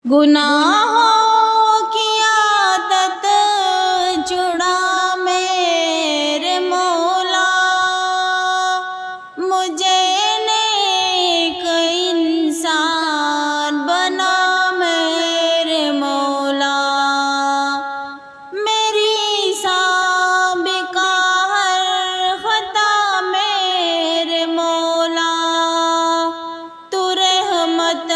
گناہوں کی عادت چھڑا میرے مولا، مجھے نیک انسان بنا میرے مولا۔ میری سابقہ ہر خطا میرے مولا، تو رحمت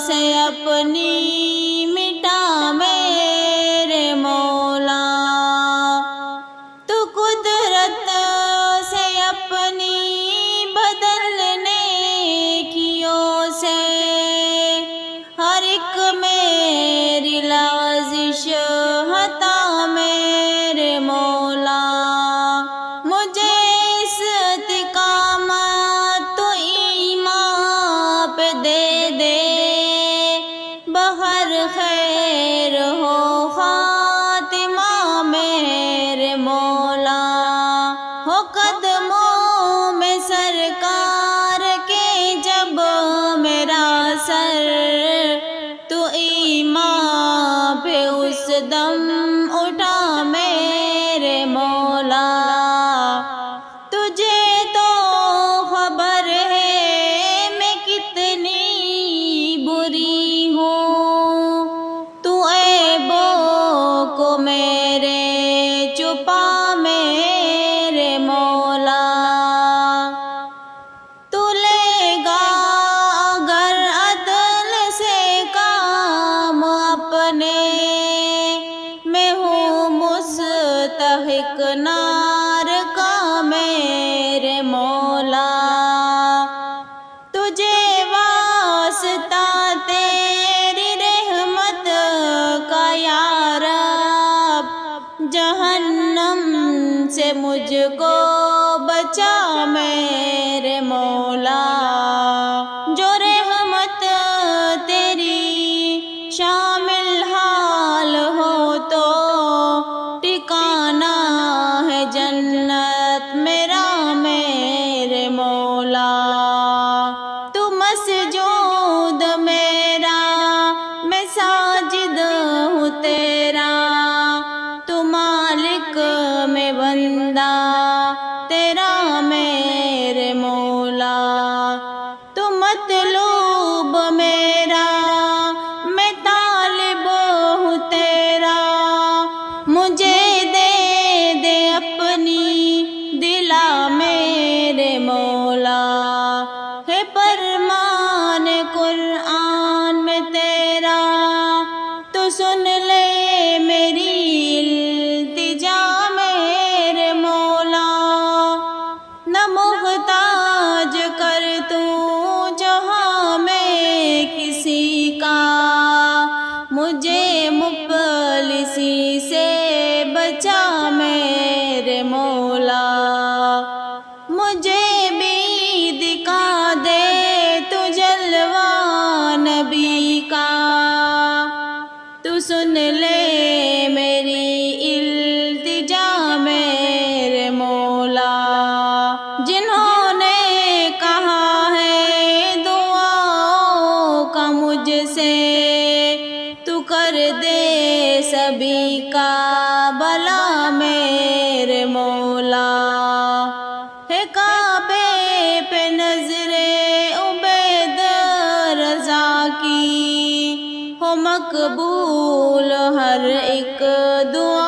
سے اپنی مٹا میرے مولا، تو قدرت سے اپنی بدلنے نیکیوں سے ہر ایک میری لغزش ہٹا میرے مولا۔ مجھے استقامت تو ایمان پہ دے دے، بہر خیر ہو خاتمہ میرے مولا۔ ہو قدموں میں سرکار کے جب میرا سر، تو ایمان پہ اس دم اٹھا میرے مولا۔ تجھے تو خبر ہے میں کتنی بری ہوں، تو عیبوں کو میرے چھپا میرے مولا۔ تو لے گا اگر عدل سے کام اپنے، میں ہوں مستحق نار کا میرے مولا۔ تجھے واسطہ تیری رحمت کا یا رب، جہنم سے مجھ کو بچا میرے مولا۔ جو رحمت تیری شامل حال ہو تو ٹھکانہ ہے جنت میرا میرے مولا۔ تو مسجود میرا میں ساجد ہوں تیرا، تو مالک میں بندہ تیرا میرے مولا۔ تو مطلوب میرا میں طالب ہوں تیرا، مجھے دے دے اپنی دلا میرے مولا۔ ہے فرمان قرآن میں تیرا، تو سن لے میری التجا میرے مولا۔ نہ محتاج کر تو جہاں میں کسی کا، مجھے مفلسی سے بچا میرے مولا۔ مجھے بھی دکھا دے تو جلوہ نبی کا، تو سن لے میری التجا میرے مولا۔ جنہوں نے کہا ہے دعاؤں کا مجھ سے، تو کر دے سبھی کا بھلا میرے مولا۔ ہے کعبے پہ نظر عبید رضا کی، ہو مقبول ہر ایک دعا